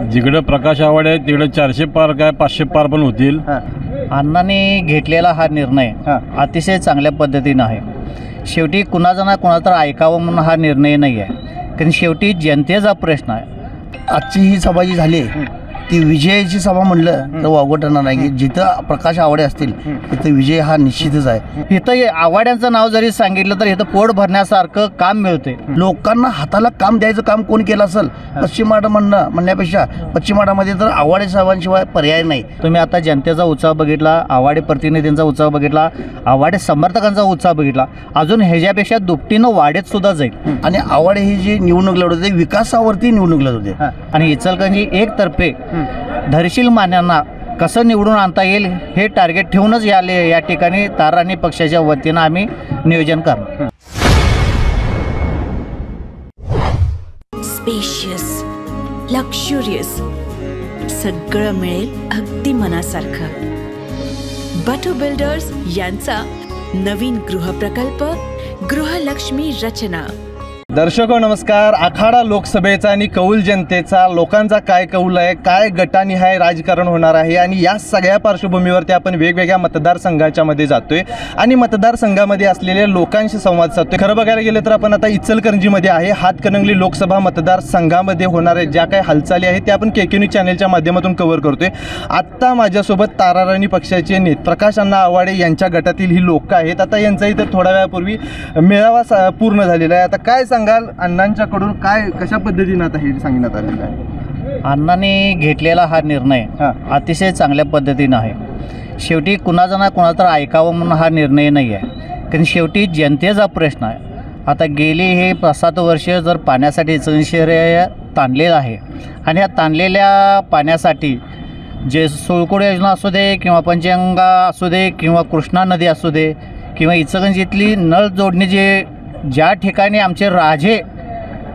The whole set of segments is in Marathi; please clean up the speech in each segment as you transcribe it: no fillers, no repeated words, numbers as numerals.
जिकडे प्रकाश आवाडे आहे तिकडे 400 पार काय 500 पार पण होतील। अण्णांनी घेतलेला हा निर्णय अतिशय चांगल्या पद्धतीने आहे। शेवटी कुणाचा ना कुणाचा तर ऐकावं म्हणून हा निर्णय नाही आहे, कारण शेवटी जनतेचा प्रश्न आहे। आजची ही सभा जी झाली ती विजयाची सभा म्हणलं तर वावगटणार नाही की जिथं प्रकाश आवाडे असतील तिथं विजय हा निश्चितच आहे। इथं आवाड्यांचं नाव जरी सांगितलं तर इथं पोट भरण्यासारखं काम मिळते। लोकांना हाताला काम द्यायचं काम कोण केलं असेल पश्चिम महाराष्ट्र म्हणण्यापेक्षा पश्चिम महाराष्ट्रामध्ये तर आवाडे साहेबांशिवाय पर्याय नाही। तुम्ही आता जनतेचा उत्साह बघितला, आवाडे प्रतिनिधींचा उत्साह बघितला, आवाडे समर्थकांचा उत्साह बघितला, अजून ह्याच्यापेक्षा दुपटीनं वाढत सुद्धा जाईल। आणि आवाडे ही जी निवडणूक लढवत होते विकासावरती निवडणूक लढवत होते आणि इचलकरंजी एकतर्फे धैर्यशील मान्यांना कसं निवडून आणता येईल हे टार्गेट ठेवूनच या ठिकाणी ताराणी पक्षाच्या वतीनं आम्ही नियोजन करणार। स्पेशियस, लक्झुरियस, सगळं मिळेल अगदी मनासारखं। बटू बिल्डर्स यांचा नवीन गृहप्रकल्प गृहलक्ष्मी रचना। दर्शको नमस्कार। आखाडा लोकसभेचा आणि कौल जनतेचा, लोकांचा काय कौल आहे, काय गटानिहाय राजकारण होणार आहे आणि या सगळ्या पार्श्वभूमीवरती आपण वेगवेगळ्या मतदारसंघाच्या मध्ये जातोय आणि मतदारसंघामध्ये असलेल्या लोकांशी संवाद साधतोय। खरं बघायला गेलं तर आपण आता इचलकरंजीमध्ये आहे। हातकणंगले लोकसभा मतदारसंघामध्ये होणाऱ्या ज्या काही हालचाली आहेत त्या आपण केके न्यूज चॅनलच्या माध्यमातून कव्हर करतोय। आत्ता माझ्यासोबत ताराराणी पक्षाचे नेते प्रकाश अण्णा आवाडे यांच्या गटातील ही लोक आहेत। आता यांचा इथं थोड्या वेळापूर्वी मेळावा पूर्ण झालेला आहे। आता काय सांगाल अण्णांच्याकडून काय कशा पद्धतीने आता हे सांगण्यात आलेलं आहे? अण्णांनी घेतलेला हा निर्णय अतिशय चांगल्या पद्धतीने आहे। शेवटी कुणाचा ना कुणाचा तर ऐकावं म्हणून हा निर्णय नाही आहे, कारण शेवटी जनतेचा प्रश्न आहे। आता गेली हे 5-7 वर्ष जर पाण्यासाठी इचलकरंजी ताणलेलं आहे आणि ह्या ताणलेल्या पाण्यासाठी जे सोळकोड योजना असू दे किंवा पंचगंगा असू दे किंवा कृष्णा नदी असू दे किंवा इचलकरंजीतली नळ जोडणी ज्या ठिकाणी आमचे राजे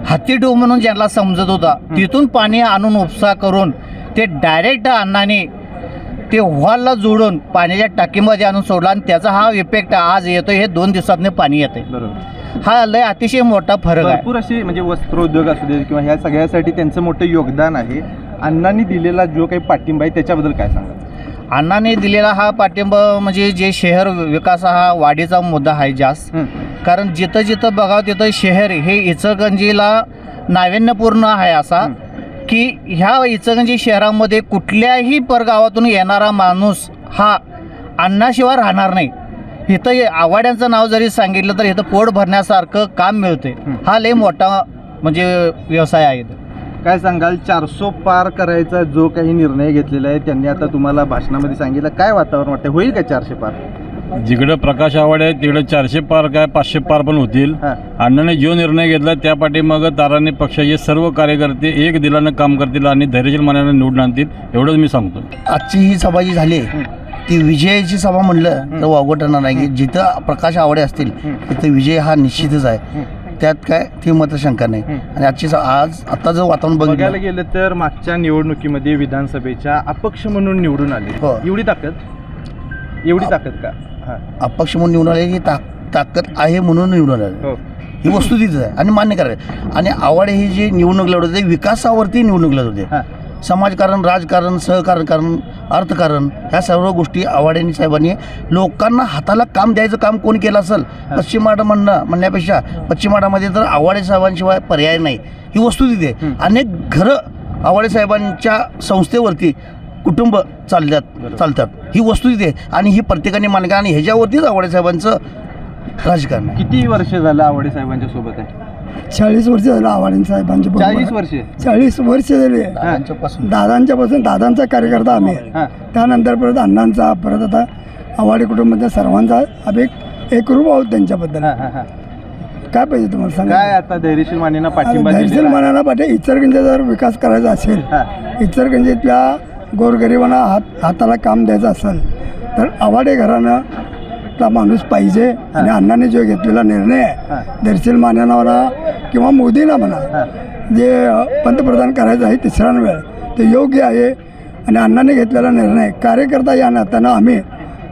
हत्तीडोह म्हणून ज्यांना समजत होता तिथून पाणी आणून उपसा करून ते डायरेक्ट अण्णांनी ते व्हॉलला जोडून पाण्याच्या टाकीमध्ये आणून सोडला आणि त्याचा हा इफेक्ट आज येतो। हे 2 दिवसातनं पाणी येते। हा लय अतिशय मोठा फरक आहे। भरपूर अशी म्हणजे वस्त्रोद्योग असू दे किंवा ह्या सगळ्यासाठी त्यांचं मोठं योगदान आहे। अण्णांनी दिलेला जो काही पाठिंबा आहे त्याच्याबद्दल काय सांगा? अण्णांनी दिलेला हा पाठिंबा म्हणजे जे शहर विकास हा वाढीचा मुद्दा आहे जास्त, कारण जिथं जिथं बघावं तिथं शहर हे इचलकरंजीला नाविन्यपूर्ण आहे असा की ह्या इचलकरंजी शहरामध्ये कुठल्याही परगावातून येणारा माणूस हा अण्णाशिवाय राहणार नाही। इथं आवाड्यांचं नाव जरी सांगितलं तर इथं पोट भरण्यासारखं काम मिळते। हा लय मोठा म्हणजे व्यवसाय आहे। काय सांगाल 400 पार करायचा जो काही निर्णय घेतलेला आहे त्यांनी आता तुम्हाला भाषणामध्ये सांगितलं, काय वातावरण वाटतं होईल का 400 पार? जिकडे प्रकाश आवाडे आहे तिकडे 400 पार काय 500 पार पण होतील। अण्णाने जो निर्णय घेतला त्या पाठीमागे ताराणी पक्षाचे सर्व कार्यकर्ते एक दिलानं काम करतील आणि धैर्यशील मनानं निवडून आणतील, एवढंच मी सांगतो। आजची ही सभा जी झाली ती विजयाची सभा म्हणलं तर वावगटणार नाही की जिथं प्रकाश आवाडे असतील तिथं विजय हा निश्चितच आहे। त्यात काय ती मत शंका नाही। आणि आता जर वातावरण बघायला गेलं तर मागच्या निवडणुकीमध्ये विधानसभेच्या अपक्ष म्हणून निवडून आले, एवढी ताकद का? अपक्ष म्हणून निवडून आले ही ताकद आहे म्हणून निवडून आले, ही वस्तू तिथं आहे आणि मान्य करायला। आणि आवाडे ही जी निवडणूक लढवत होते विकासावरती निवडणूक लढवत होते। समाजकारण, राजकारण, सहकारण, अर्थकारण ह्या सर्व गोष्टी आवाडे साहेबांनी लोकांना हाताला काम द्यायचं काम कोण केलं असेल पश्चिम महाराष्ट्र म्हणण्यापेक्षा पश्चिम महाराष्ट्रामध्ये तर आवाडे साहेबांशिवाय पर्याय नाही, ही वस्तू तिथे। अनेक घरं आवाडे साहेबांच्या संस्थेवरती कुटुंब चालतात, ही वस्तू तिथे आणि ही प्रत्येकाने मान्य आणि ह्याच्यावरतीच आवाडे साहेबांचं राजकारण। किती वर्ष झालं आवाडे साहेबांच्या सोबत आहे? 40 वर्ष झालं आवाडे साहेबांच्या। 40 वर्ष झाली दादांच्यापासून दादांचा कार्यकर्ता आम्ही, त्यानंतर परत अण्णांचा, परत आता आवाडे कुटुंबाच्या सर्वांचा आम्ही एकरूप आहोत त्यांच्याबद्दल। काय पाहिजे तुम्हाला सांगा? काय आता धैर्यशील मानेंना पाठिंबा? धैर्यशील मानेंना पाठिंबा इचलकरंजीचा जर विकास करायचा असेल, इचलकरंजीतल्या गोरगरिबांना हाताला काम द्यायचं असेल तर आवाडे घराण्यातला माणूस पाहिजे। आणि अण्णांनी जो घेतलेला निर्णय आहे धैर्यशील मानेंना म्हणा किंवा मोदींना म्हणा जे पंतप्रधान करायचं आहे 3रा वेळ ते योग्य आहे। आणि अण्णांनी घेतलेला निर्णय कार्यकर्ता या नात्यानं आम्ही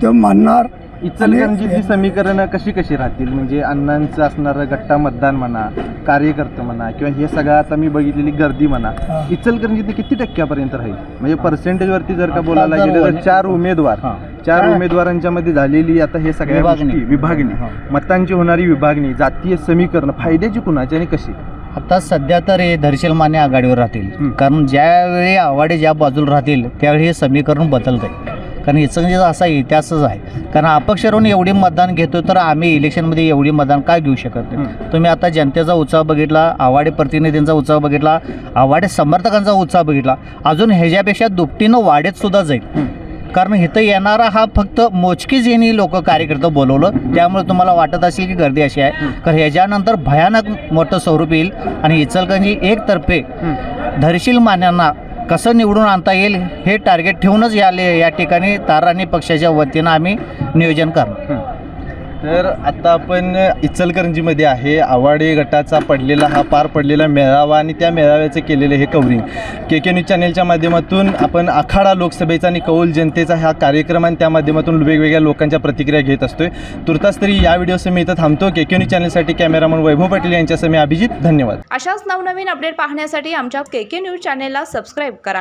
तो मानणार इचलकरंजीतली समीकरणं कशी राहतील, म्हणजे अण्णांचं असणारं गट्टा मतदान म्हणा, कार्यकर्ते म्हणा, किंवा हे सगळं आता मी बघितलेली गर्दी म्हणा, इचलकरंजीत किती टक्क्यापर्यंत राहील? म्हणजे पर्सेंटेजवरती जर का बोलायला गेलं तर 4 उमेदवारांच्या मध्ये झालेली आता हे सगळ्या गोष्टी विभागणी, मतांची होणारी विभागणी, जातीय समीकरण फायद्याची कुणाची आणि कशी? आता सध्या तर हे धैर्यशील माने आघाडीवर राहतील, कारण ज्यावेळी आव्हाडे ज्या बाजूला राहतील त्यावेळी हे समीकरण बदलतं आहे. कारण इचलकरंजीचा असा इतिहासच आहे, कारण अपक्ष राहून एवढी मतदान घेतो तर आम्ही इलेक्शनमध्ये एवढी मतदान काय घेऊ शकत नाही. तुम्ही आता जनतेचा उत्साह बघितला, आव्हाडे प्रतिनिधींचा उत्साह बघितला, आव्हाडे समर्थकांचा उत्साह बघितला, अजून ह्याच्यापेक्षा दुपटीनं वाढत सुद्धा जाईल. कारण इथं येणारा हा फक्त मोजकीच यांनी लोक कार्यकर्ते बोलवलं, त्यामुळे तुम्हाला वाटत असेल की गर्दी अशी आहे. कारण ह्याच्यानंतर भयानक मोठं स्वरूप येईल आणि इचलकरंजी एकतर्फे धैर्यशील मान्यांना कसं निवडून आणता येईल हे टार्गेट ठेवूनच या ठिकाणी ताराणी पक्षाच्या वतीनं आम्ही नियोजन करणार. तर आता आपण इचलकरंजीमध्ये आहे. आव्हाडे गटाचा पार पडलेला मेळावा आणि त्या मेळाव्याचं केलेलं हे कव्हरिंग KK न्यूज चॅनेलच्या माध्यमातून आपण आखाडा लोकसभेचा आणि कौल जनतेचा हा कार्यक्रम आणि त्या माध्यमातून वेगवेगळ्या लोकांच्या प्रतिक्रिया घेत असतोय. तुर्तास तरी या व्हिडिओसह मी इथं थांबतो. KK न्यूज चॅनेलसाठी कॅमेरामन वैभव पाटील यांच्यासह मी अभिजित. धन्यवाद. अशाच नवनवीन अपडेट पाहण्यासाठी आमच्या KK न्यूज चॅनेलला सबस्क्राईब करा.